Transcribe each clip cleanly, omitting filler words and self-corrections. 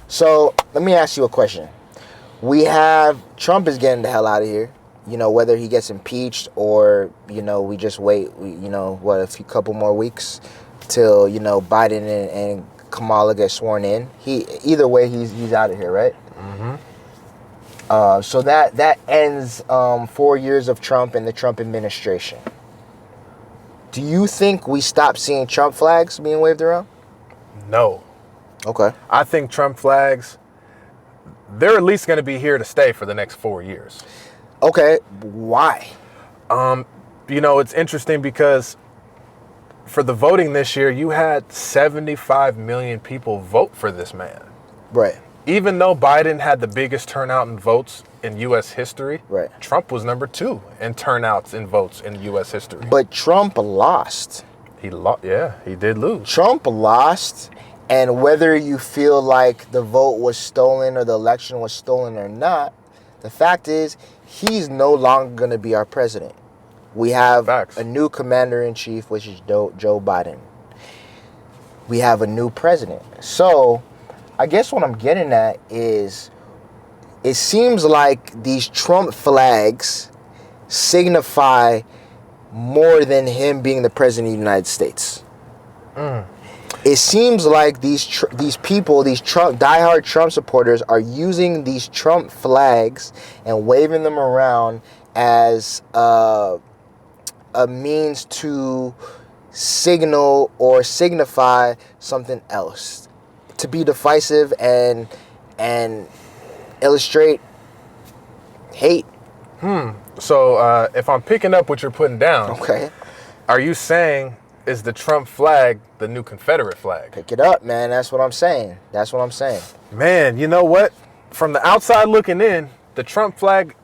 So let me ask you a question. Trump is getting the hell out of here. Whether he gets impeached or, we just wait, a couple more weeks till, Biden and Kamala get sworn in. Either way, he's out of here, right? Mm-hmm. So that ends 4 years of Trump and the Trump administration. Do you think we stop seeing Trump flags being waved around? No. Okay. I think Trump flags, they're at least going to be here to stay for the next 4 years. Okay. Why? It's interesting because for the voting this year, you had 75 million people vote for this man. Right. Even though Biden had the biggest turnout in votes in U.S. history, right, Trump was number 2 in turnouts in votes in U.S. history. But Trump lost. He did lose. Trump lost, and whether you feel like the vote was stolen or the election was stolen or not, the fact is he's no longer going to be our president. We have a new commander-in-chief, which is Joe Biden. We have a new president. So I guess what I'm getting at is it seems like these Trump flags signify more than him being the president of the United States. It seems like these people, these diehard Trump supporters, are using these Trump flags and waving them around as a means to signal or signify something else, to be divisive and illustrate hate. So if I'm picking up what you're putting down, okay, are you saying is the Trump flag the new Confederate flag? Pick it up, man. That's what I'm saying. Man, you know what? From the outside looking in, the Trump flag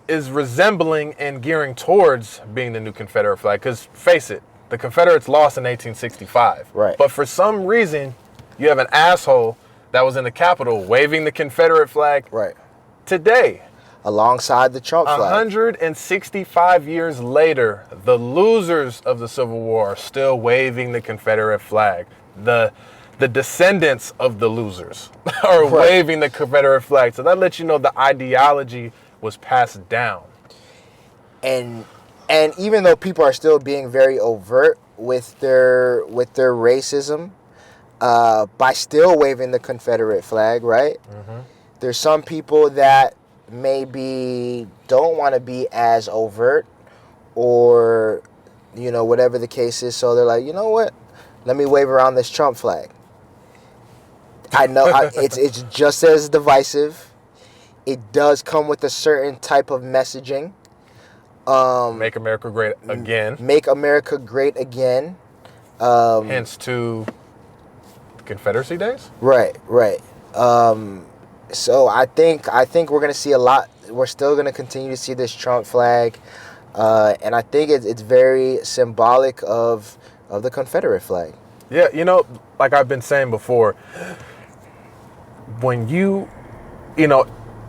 is resembling and gearing towards being the new Confederate flag. Because face it, the Confederates lost in 1865. Right. But for some reason, you have an asshole that was in the Capitol waving the Confederate flag today. Alongside the Trump flag. 165 years later, the losers of the Civil War are still waving the Confederate flag. The descendants of the losers are waving the Confederate flag. So that lets you know the ideology was passed down. And even though people are still being very overt with their racism, by still waving the Confederate flag, right? Mm-hmm. There's some people that maybe don't want to be as overt, or whatever the case is, so they're like, you know what, let me wave around this Trump flag. I know it's just as divisive. It does come with a certain type of messaging. Make America great again. Make America great again. Hence to Confederacy days. Right. So I think we're gonna see a lot. We're still gonna continue to see this Trump flag, and I think it's very symbolic of the Confederate flag. Yeah, like I've been saying before, when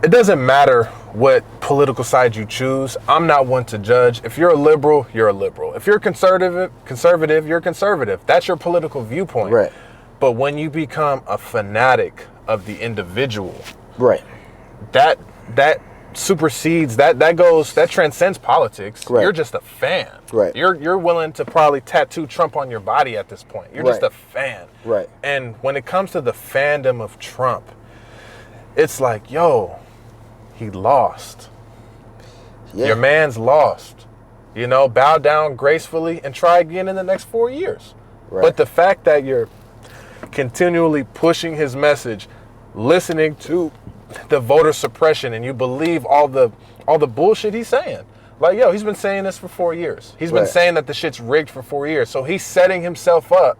it doesn't matter what political side you choose. I'm not one to judge. If you're a liberal, you're a liberal. If you're conservative, you're conservative. That's your political viewpoint. Right. But when you become a fanatic of the individual, right, that supersedes, that transcends politics. Right. You're just a fan. Right. You're willing to probably tattoo Trump on your body at this point. You're just a fan. Right. And when it comes to the fandom of Trump, it's like, yo, he lost. Yeah. Your man's lost. Bow down gracefully and try again in the next 4 years. Right. But the fact that you're continually pushing his message, listening to the voter suppression, and you believe all the bullshit he's saying. Like, yo, he's been saying this for 4 years. He's been saying that the shit's rigged for 4 years. So he's setting himself up.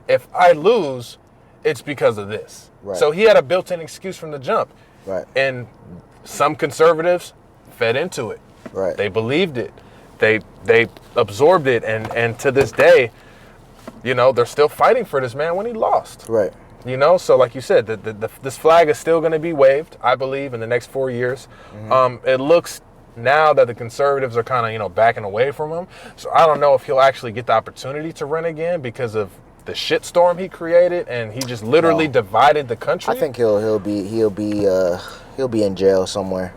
If I lose, it's because of this. Right. So he had a built-in excuse from the jump. Right. And some conservatives fed into it. Right. They believed it. They absorbed it, and to this day, they're still fighting for this man when he lost. Right. So like you said, this flag is still going to be waved, I believe, in the next 4 years. Mm-hmm. It looks now that the conservatives are kind of, backing away from him. So I don't know if he'll actually get the opportunity to run again because of shitstorm he created, and he just literally divided the country? I think he'll be in jail somewhere.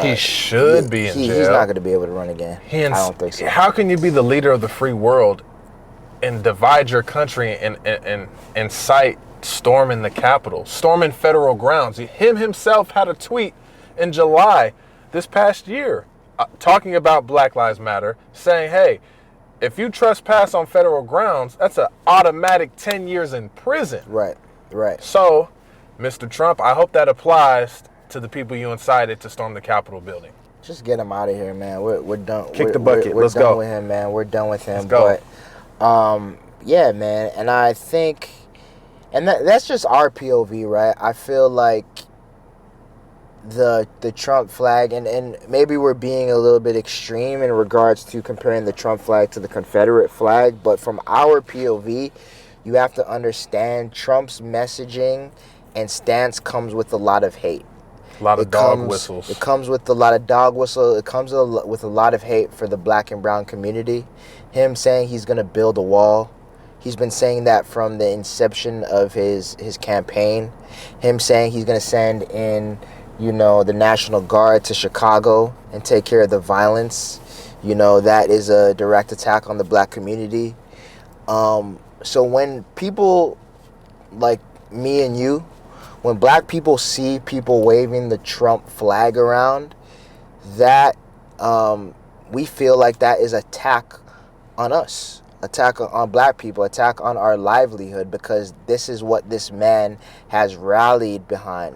He should be in jail. He's not going to be able to run again. I don't think so. How can you be the leader of the free world and divide your country and incite storming the Capitol, storming federal grounds? Him himself had a tweet in July this past year talking about Black Lives Matter, saying, hey, if you trespass on federal grounds, that's an automatic 10 years in prison. Right. So, Mr. Trump, I hope that applies to the people you incited to storm the Capitol building. Just get him out of here, man. We're done. Kick the bucket. Let's go. We're done with him, man. We're done with him. Let's go. But, yeah, man. And I think, and that's just our POV, right? I feel like the Trump flag, and maybe we're being a little bit extreme in regards to comparing the Trump flag to the Confederate flag, but from our POV, you have to understand Trump's messaging and stance comes with a lot of hate. A lot of dog whistles. It comes with a lot of dog whistle. It comes with a lot of hate for the black and brown community. Him saying he's going to build a wall. He's been saying that from the inception of his campaign. Him saying he's going to send in, the National Guard to Chicago and take care of the violence. That is a direct attack on the black community. So when people like me and you, when black people see people waving the Trump flag around, that we feel like that is attack on us, attack on black people, attack on our livelihood, because this is what this man has rallied behind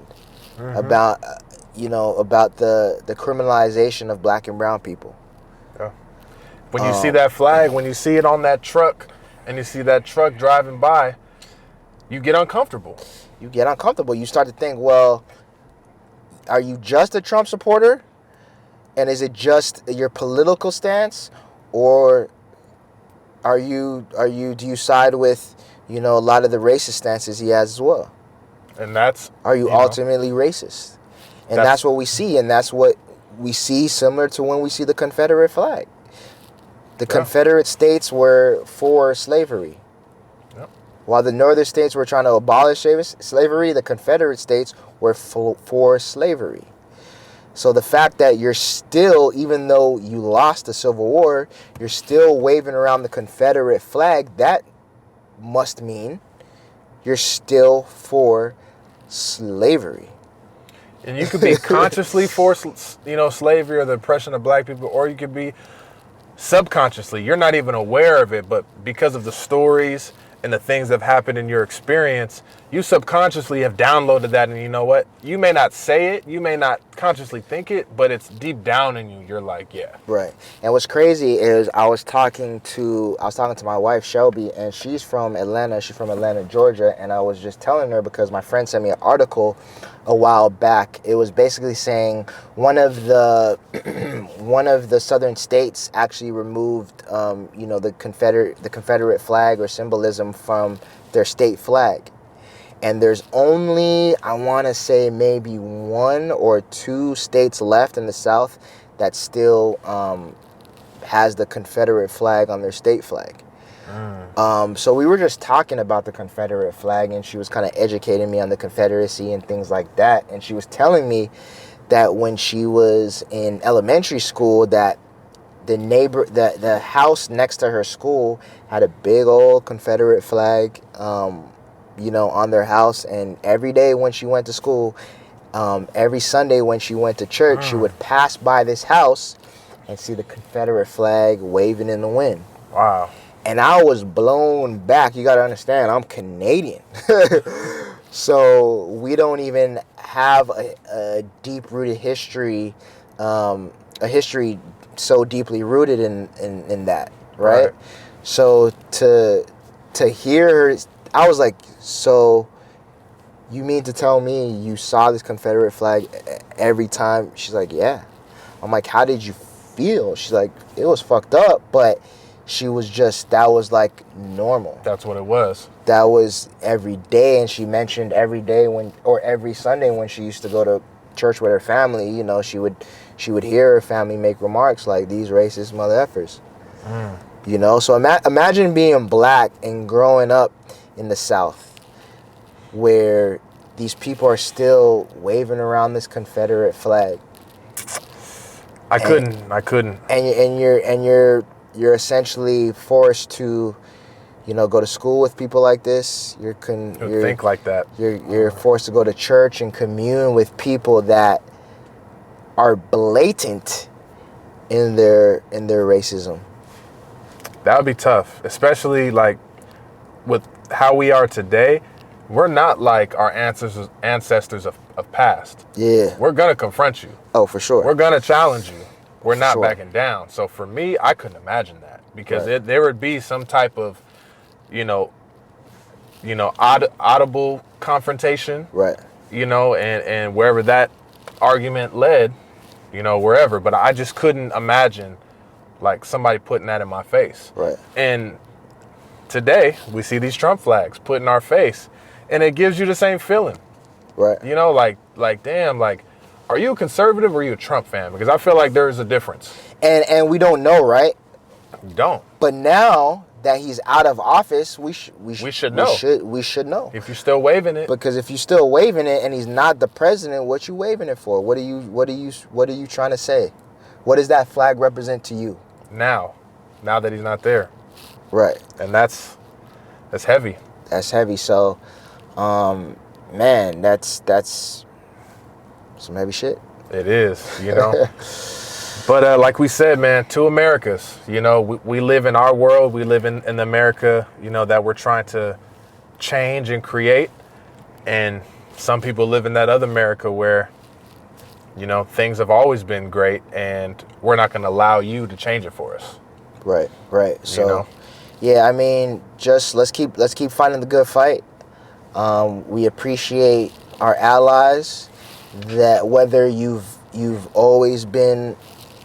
about the criminalization of black and brown people. Yeah. When you see that flag, when you see it on that truck, and you see that truck driving by, you get uncomfortable. You start to think, well, are you just a Trump supporter? And is it just your political stance? Or do you side with, a lot of the racist stances he has as well? And are you ultimately racist? And that's what we see. And that's what we see similar to when we see the Confederate flag. The Confederate states were for slavery. While the northern states were trying to abolish slavery, the Confederate states were for slavery. So the fact that you're still, even though you lost the Civil War, you're still waving around the Confederate flag, that must mean you're still for slavery. And you could be consciously for, slavery or the oppression of black people, or you could be subconsciously. You're not even aware of it, but because of the stories and the things that have happened in your experience, you subconsciously have downloaded that, and you know what? You may not say it, you may not consciously think it, but it's deep down in you. You're like, yeah. Right. And what's crazy is I was talking to my wife, Shelby, and she's from Atlanta. She's from Atlanta, Georgia, and I was just telling her because my friend sent me an article a while back. It was basically saying one of the southern states actually removed the Confederate flag or symbolism from their state flag. And there's only, I want to say, maybe 1 or 2 states left in the South that still has the Confederate flag on their state flag. So we were just talking about the Confederate flag, and she was kind of educating me on the Confederacy and things like that. And she was telling me that when she was in elementary school, that the house next to her school had a big old Confederate flag, on their house. And every day when she went to school, every Sunday when she went to church, she would pass by this house and see the Confederate flag waving in the wind. Wow. And I was blown back. You got to understand, I'm Canadian. So we don't even have a deep-rooted history, a history so deeply rooted in that, right? So to hear her, I was like, so you mean to tell me you saw this Confederate flag every time? She's like, yeah. I'm like, how did you feel? She's like, it was fucked up, but she was just, that was like normal. That's what it was. That was every day. And she mentioned every day every Sunday when she used to go to church with her family, she would hear her family make remarks like, these racist mother effers. You know, so imagine being black and growing up in the South, where these people are still waving around this Confederate flag. I couldn't. And you're essentially forced to, go to school with people like this. You're Think like that. You're forced to go to church and commune with people that are blatant in their racism. That would be tough, especially like with how we are today. We're not like our ancestors of past. Yeah. We're going to confront you. Oh, for sure. We're going to challenge you. We're not sure. backing down. So for me, I couldn't imagine that because Right. there would be some type of, audible confrontation. Right. And wherever that argument led, wherever. But I just couldn't imagine like somebody putting that in my face. Right. And today we see these Trump flags put in our face, and it gives you the same feeling. Right. Like damn, like, are you a conservative or are you a Trump fan? Because I feel like there is a difference. And we don't know, right? We don't. But now that he's out of office, we should know. We should know. If you're still waving it. Because if you're still waving it and he's not the president, what you waving it for? What are you trying to say? What does that flag represent to you? Now that he's not there. Right. And that's heavy. That's heavy. So, man, that's some heavy shit. It is, But like we said, man, two Americas. We live in our world. We live in the America, that we're trying to change and create. And some people live in that other America where, things have always been great, and we're not going to allow you to change it for us. Right. So, yeah, I mean, just let's keep fighting the good fight. We appreciate our allies. That whether you've always been,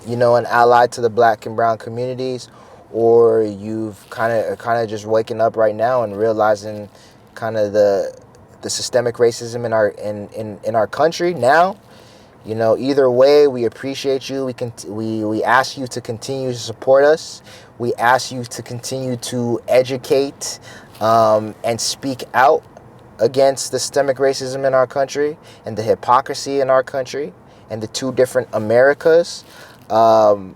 an ally to the black and brown communities, or you've kind of just waking up right now and realizing kind of the systemic racism in our country now. Either way, we appreciate you. We ask you to continue to support us. We ask you to continue to educate and speak out against the systemic racism in our country and the hypocrisy in our country and the two different Americas. And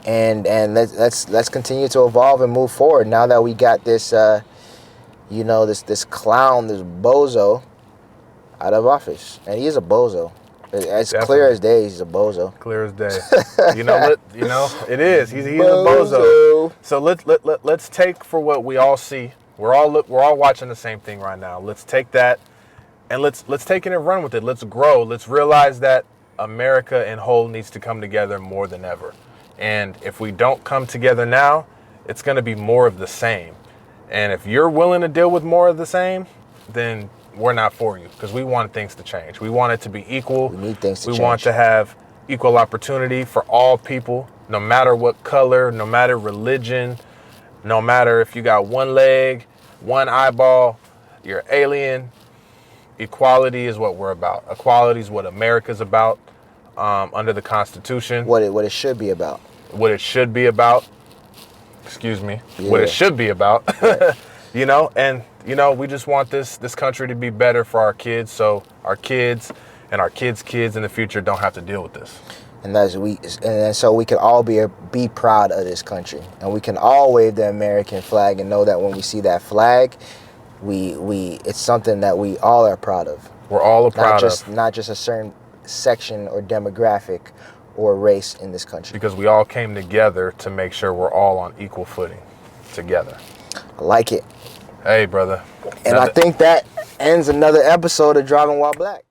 let's continue to evolve and move forward now that we got this this clown, this bozo out of office. And he is a bozo. It's Definitely. Clear as day he's a bozo. Clear as day. It is. He's a bozo. So let's take for what we all see. We're all watching the same thing right now. Let's take that and let's take it and run with it. Let's grow. Let's realize that America in whole needs to come together more than ever. And if we don't come together now, it's going to be more of the same. And if you're willing to deal with more of the same, then we're not for you, because we want things to change. We want it to be equal. We need things to change. We want to have equal opportunity for all people, no matter what color, no matter religion, no matter if you got one leg, one eyeball, you're an alien. Equality is what we're about. Equality is what America's about under the Constitution. What it should be about. What it should be about. Excuse me. Yeah. What it should be about. Right. We just want this country to be better for our kids, so our kids and our kids' kids in the future don't have to deal with this. And so we can all be proud of this country, and we can all wave the American flag and know that when we see that flag, it's something that we all are proud of. We're all proud of. Not just a certain section or demographic or race in this country. Because we all came together to make sure we're all on equal footing together. I like it. Hey, brother. And I think that ends another episode of Driving While Black.